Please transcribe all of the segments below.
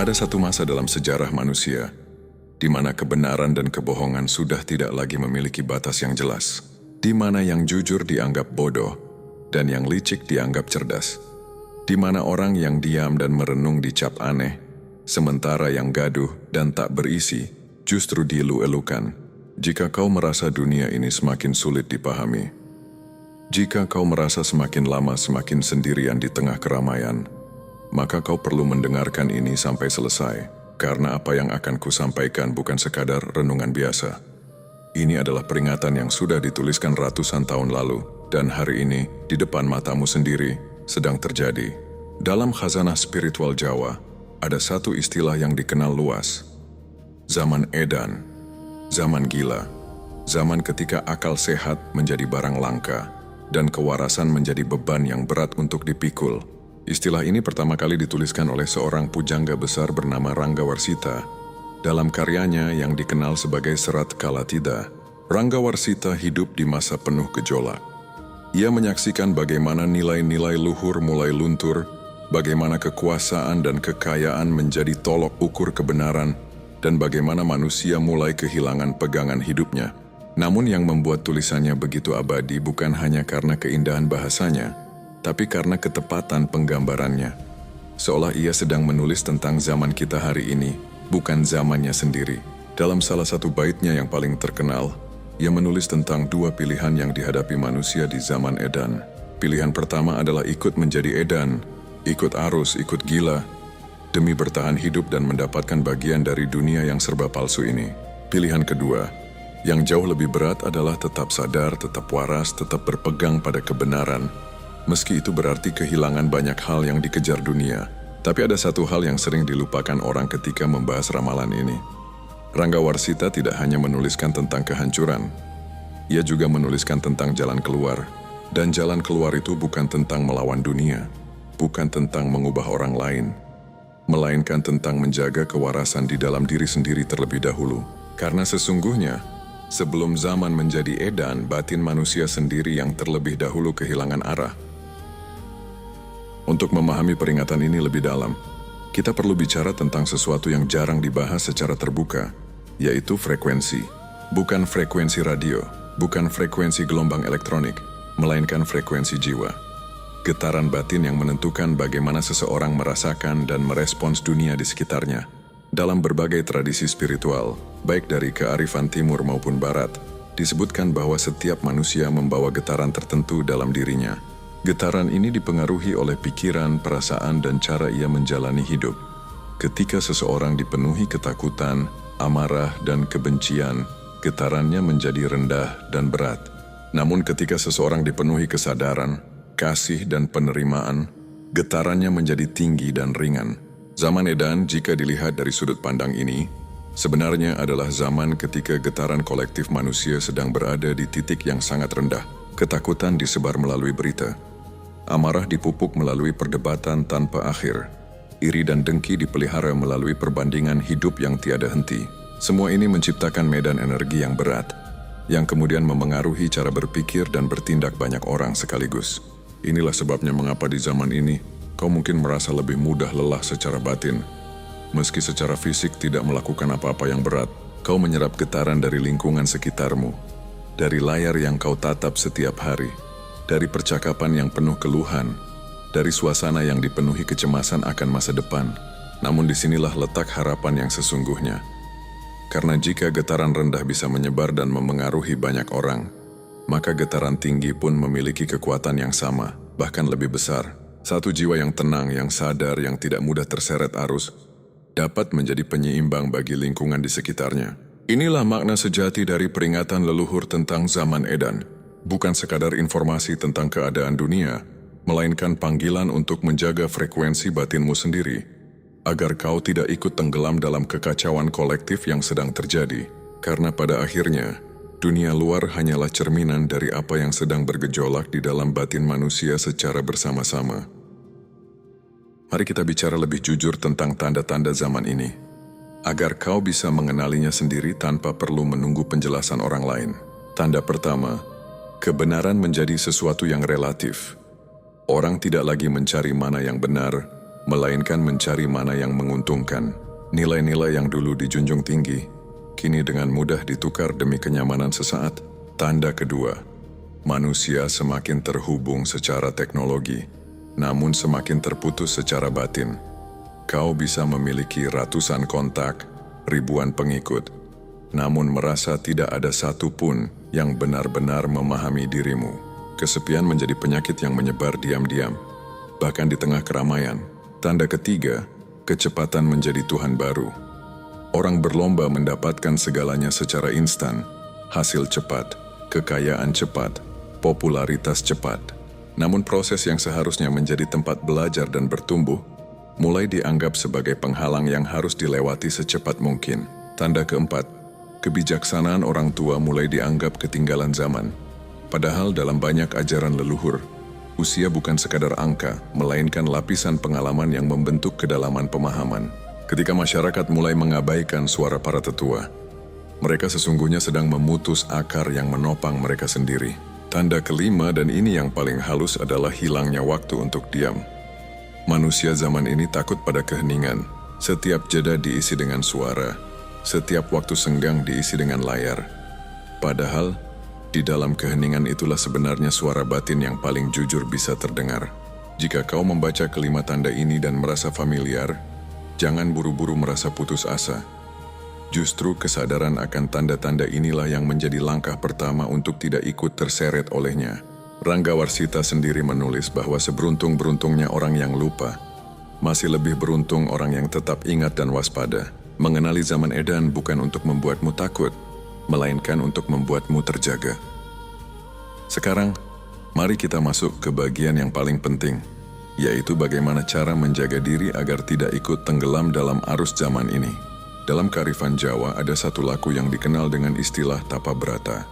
Ada satu masa dalam sejarah manusia, di mana kebenaran dan kebohongan sudah tidak lagi memiliki batas yang jelas, di mana yang jujur dianggap bodoh, dan yang licik dianggap cerdas, di mana orang yang diam dan merenung dicap aneh, sementara yang gaduh dan tak berisi justru dielu-elukan. Jika kau merasa dunia ini semakin sulit dipahami, jika kau merasa semakin lama semakin sendirian di tengah keramaian, maka kau perlu mendengarkan ini sampai selesai, karena apa yang akan kusampaikan bukan sekadar renungan biasa. Ini adalah peringatan yang sudah dituliskan ratusan tahun lalu, dan hari ini, di depan matamu sendiri, sedang terjadi. Dalam khazanah spiritual Jawa, ada satu istilah yang dikenal luas. Zaman Edan, zaman gila, zaman ketika akal sehat menjadi barang langka, dan kewarasan menjadi beban yang berat untuk dipikul. Istilah ini pertama kali dituliskan oleh seorang pujangga besar bernama Ranggawarsita dalam karyanya yang dikenal sebagai Serat Kalatida. Ranggawarsita hidup di masa penuh gejolak. Ia menyaksikan bagaimana nilai-nilai luhur mulai luntur, bagaimana kekuasaan dan kekayaan menjadi tolok ukur kebenaran, dan bagaimana manusia mulai kehilangan pegangan hidupnya. Namun yang membuat tulisannya begitu abadi bukan hanya karena keindahan bahasanya, tapi karena ketepatan penggambarannya. Seolah ia sedang menulis tentang zaman kita hari ini, bukan zamannya sendiri. Dalam salah satu baitnya yang paling terkenal, ia menulis tentang dua pilihan yang dihadapi manusia di zaman Edan. Pilihan pertama adalah ikut menjadi Edan, ikut arus, ikut gila, demi bertahan hidup dan mendapatkan bagian dari dunia yang serba palsu ini. Pilihan kedua, yang jauh lebih berat adalah tetap sadar, tetap waras, tetap berpegang pada kebenaran, meski itu berarti kehilangan banyak hal yang dikejar dunia. Tapi ada satu hal yang sering dilupakan orang ketika membahas ramalan ini. Ranggawarsita tidak hanya menuliskan tentang kehancuran, ia juga menuliskan tentang jalan keluar. Dan jalan keluar itu bukan tentang melawan dunia, bukan tentang mengubah orang lain, melainkan tentang menjaga kewarasan di dalam diri sendiri terlebih dahulu. Karena sesungguhnya, sebelum zaman menjadi edan, batin manusia sendiri yang terlebih dahulu kehilangan arah. Untuk memahami peringatan ini lebih dalam, kita perlu bicara tentang sesuatu yang jarang dibahas secara terbuka, yaitu frekuensi. Bukan frekuensi radio, bukan frekuensi gelombang elektronik, melainkan frekuensi jiwa. Getaran batin yang menentukan bagaimana seseorang merasakan dan merespons dunia di sekitarnya. Dalam berbagai tradisi spiritual, baik dari kearifan timur maupun barat, disebutkan bahwa setiap manusia membawa getaran tertentu dalam dirinya. Getaran ini dipengaruhi oleh pikiran, perasaan, dan cara ia menjalani hidup. Ketika seseorang dipenuhi ketakutan, amarah, dan kebencian, getarannya menjadi rendah dan berat. Namun ketika seseorang dipenuhi kesadaran, kasih, dan penerimaan, getarannya menjadi tinggi dan ringan. Zaman Edan, jika dilihat dari sudut pandang ini, sebenarnya adalah zaman ketika getaran kolektif manusia sedang berada di titik yang sangat rendah. Ketakutan disebar melalui berita. Amarah dipupuk melalui perdebatan tanpa akhir. Iri dan dengki dipelihara melalui perbandingan hidup yang tiada henti. Semua ini menciptakan medan energi yang berat, yang kemudian memengaruhi cara berpikir dan bertindak banyak orang sekaligus. Inilah sebabnya mengapa di zaman ini, kau mungkin merasa lebih mudah lelah secara batin. Meski secara fisik tidak melakukan apa-apa yang berat, kau menyerap getaran dari lingkungan sekitarmu, dari layar yang kau tatap setiap hari, dari percakapan yang penuh keluhan, dari suasana yang dipenuhi kecemasan akan masa depan. Namun disinilah letak harapan yang sesungguhnya. Karena jika getaran rendah bisa menyebar dan memengaruhi banyak orang, maka getaran tinggi pun memiliki kekuatan yang sama, bahkan lebih besar. Satu jiwa yang tenang, yang sadar, yang tidak mudah terseret arus, dapat menjadi penyeimbang bagi lingkungan di sekitarnya. Inilah makna sejati dari peringatan leluhur tentang zaman Edan. Bukan sekadar informasi tentang keadaan dunia, melainkan panggilan untuk menjaga frekuensi batinmu sendiri, agar kau tidak ikut tenggelam dalam kekacauan kolektif yang sedang terjadi. Karena pada akhirnya, dunia luar hanyalah cerminan dari apa yang sedang bergejolak di dalam batin manusia secara bersama-sama. Mari kita bicara lebih jujur tentang tanda-tanda zaman ini, agar kau bisa mengenalinya sendiri tanpa perlu menunggu penjelasan orang lain. Tanda pertama, kebenaran menjadi sesuatu yang relatif. Orang tidak lagi mencari mana yang benar, melainkan mencari mana yang menguntungkan. Nilai-nilai yang dulu dijunjung tinggi, kini dengan mudah ditukar demi kenyamanan sesaat. Tanda kedua, manusia semakin terhubung secara teknologi, namun semakin terputus secara batin. Kau bisa memiliki ratusan kontak, ribuan pengikut, namun merasa tidak ada satu pun yang benar-benar memahami dirimu. Kesepian menjadi penyakit yang menyebar diam-diam, bahkan di tengah keramaian. Tanda ketiga, kecepatan menjadi Tuhan baru. Orang berlomba mendapatkan segalanya secara instan, hasil cepat, kekayaan cepat, popularitas cepat. Namun proses yang seharusnya menjadi tempat belajar dan bertumbuh, mulai dianggap sebagai penghalang yang harus dilewati secepat mungkin. Tanda keempat, kebijaksanaan orang tua mulai dianggap ketinggalan zaman. Padahal dalam banyak ajaran leluhur, usia bukan sekadar angka, melainkan lapisan pengalaman yang membentuk kedalaman pemahaman. Ketika masyarakat mulai mengabaikan suara para tetua, mereka sesungguhnya sedang memutus akar yang menopang mereka sendiri. Tanda kelima, dan ini yang paling halus, adalah hilangnya waktu untuk diam. Manusia zaman ini takut pada keheningan. Setiap jeda diisi dengan suara, setiap waktu senggang diisi dengan layar. Padahal, di dalam keheningan itulah sebenarnya suara batin yang paling jujur bisa terdengar. Jika kau membaca kelima tanda ini dan merasa familiar, jangan buru-buru merasa putus asa. Justru kesadaran akan tanda-tanda inilah yang menjadi langkah pertama untuk tidak ikut terseret olehnya. Ranggawarsita sendiri menulis bahwa seberuntung-beruntungnya orang yang lupa, masih lebih beruntung orang yang tetap ingat dan waspada. Mengenali zaman edan bukan untuk membuatmu takut, melainkan untuk membuatmu terjaga. Sekarang, mari kita masuk ke bagian yang paling penting, yaitu bagaimana cara menjaga diri agar tidak ikut tenggelam dalam arus zaman ini. Dalam kearifan Jawa ada satu laku yang dikenal dengan istilah tapa brata.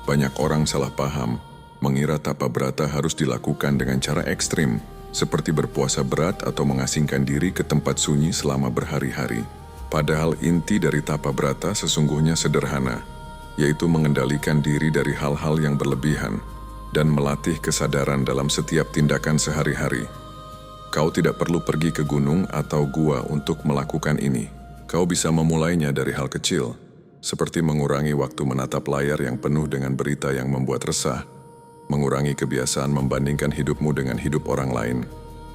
Banyak orang salah paham, mengira tapa brata harus dilakukan dengan cara ekstrim, seperti berpuasa berat atau mengasingkan diri ke tempat sunyi selama berhari-hari. Padahal inti dari tapa brata sesungguhnya sederhana, yaitu mengendalikan diri dari hal-hal yang berlebihan dan melatih kesadaran dalam setiap tindakan sehari-hari. Kau tidak perlu pergi ke gunung atau gua untuk melakukan ini. Kau bisa memulainya dari hal kecil, seperti mengurangi waktu menatap layar yang penuh dengan berita yang membuat resah, mengurangi kebiasaan membandingkan hidupmu dengan hidup orang lain,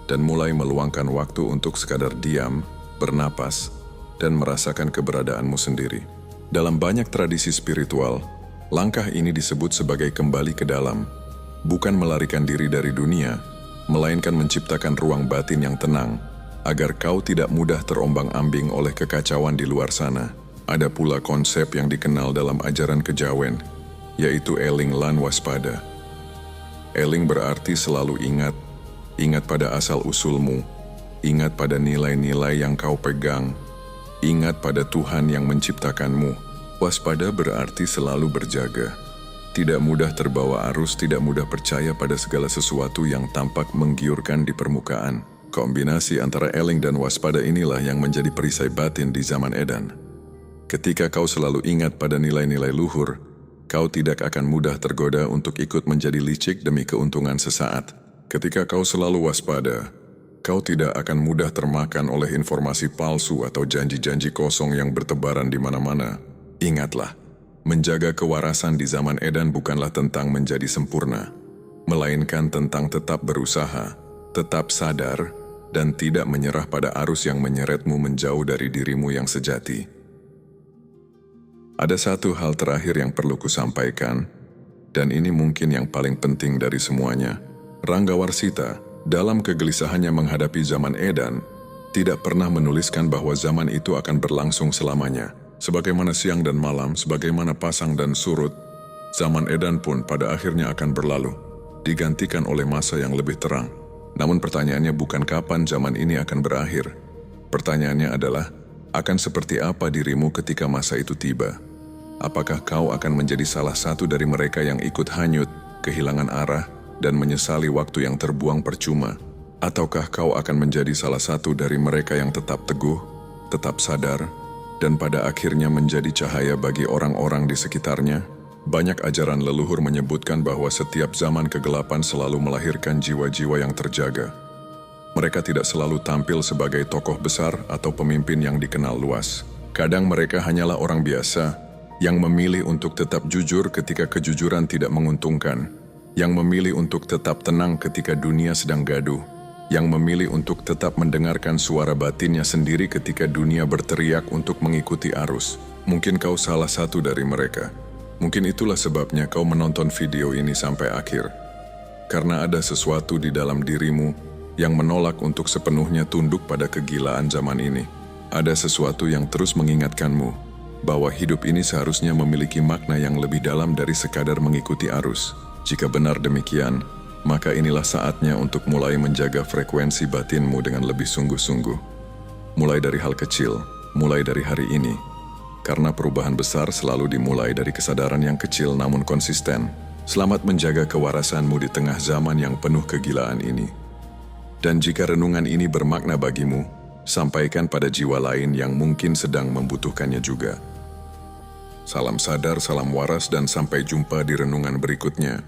dan mulai meluangkan waktu untuk sekadar diam, bernapas, dan merasakan keberadaanmu sendiri. Dalam banyak tradisi spiritual, langkah ini disebut sebagai kembali ke dalam, bukan melarikan diri dari dunia, melainkan menciptakan ruang batin yang tenang, agar kau tidak mudah terombang-ambing oleh kekacauan di luar sana. Ada pula konsep yang dikenal dalam ajaran kejawen, yaitu eling lan waspada. Eling berarti selalu ingat, ingat pada asal-usulmu, ingat pada nilai-nilai yang kau pegang, ingat pada Tuhan yang menciptakanmu. Waspada berarti selalu berjaga. Tidak mudah terbawa arus, tidak mudah percaya pada segala sesuatu yang tampak menggiurkan di permukaan. Kombinasi antara eling dan waspada inilah yang menjadi perisai batin di zaman edan. Ketika kau selalu ingat pada nilai-nilai luhur, kau tidak akan mudah tergoda untuk ikut menjadi licik demi keuntungan sesaat. Ketika kau selalu waspada, kau tidak akan mudah termakan oleh informasi palsu atau janji-janji kosong yang bertebaran di mana-mana. Ingatlah, menjaga kewarasan di zaman edan bukanlah tentang menjadi sempurna, melainkan tentang tetap berusaha, tetap sadar, dan tidak menyerah pada arus yang menyeretmu menjauh dari dirimu yang sejati. Ada satu hal terakhir yang perlu kusampaikan, dan ini mungkin yang paling penting dari semuanya. Ranggawarsita, dalam kegelisahannya menghadapi zaman edan, tidak pernah menuliskan bahwa zaman itu akan berlangsung selamanya. Sebagaimana siang dan malam, sebagaimana pasang dan surut, zaman edan pun pada akhirnya akan berlalu, digantikan oleh masa yang lebih terang. Namun pertanyaannya bukan kapan zaman ini akan berakhir. Pertanyaannya adalah, akan seperti apa dirimu ketika masa itu tiba? Apakah kau akan menjadi salah satu dari mereka yang ikut hanyut, kehilangan arah, dan menyesali waktu yang terbuang percuma? Ataukah kau akan menjadi salah satu dari mereka yang tetap teguh, tetap sadar, dan pada akhirnya menjadi cahaya bagi orang-orang di sekitarnya? Banyak ajaran leluhur menyebutkan bahwa setiap zaman kegelapan selalu melahirkan jiwa-jiwa yang terjaga. Mereka tidak selalu tampil sebagai tokoh besar atau pemimpin yang dikenal luas. Kadang mereka hanyalah orang biasa yang memilih untuk tetap jujur ketika kejujuran tidak menguntungkan, yang memilih untuk tetap tenang ketika dunia sedang gaduh, yang memilih untuk tetap mendengarkan suara batinnya sendiri ketika dunia berteriak untuk mengikuti arus. Mungkin kau salah satu dari mereka. Mungkin itulah sebabnya kau menonton video ini sampai akhir. Karena ada sesuatu di dalam dirimu yang menolak untuk sepenuhnya tunduk pada kegilaan zaman ini. Ada sesuatu yang terus mengingatkanmu bahwa hidup ini seharusnya memiliki makna yang lebih dalam dari sekadar mengikuti arus. Jika benar demikian, maka inilah saatnya untuk mulai menjaga frekuensi batinmu dengan lebih sungguh-sungguh. Mulai dari hal kecil, mulai dari hari ini. Karena perubahan besar selalu dimulai dari kesadaran yang kecil namun konsisten. Selamat menjaga kewarasanmu di tengah zaman yang penuh kegilaan ini. Dan jika renungan ini bermakna bagimu, sampaikan pada jiwa lain yang mungkin sedang membutuhkannya juga. Salam sadar, salam waras, dan sampai jumpa di renungan berikutnya.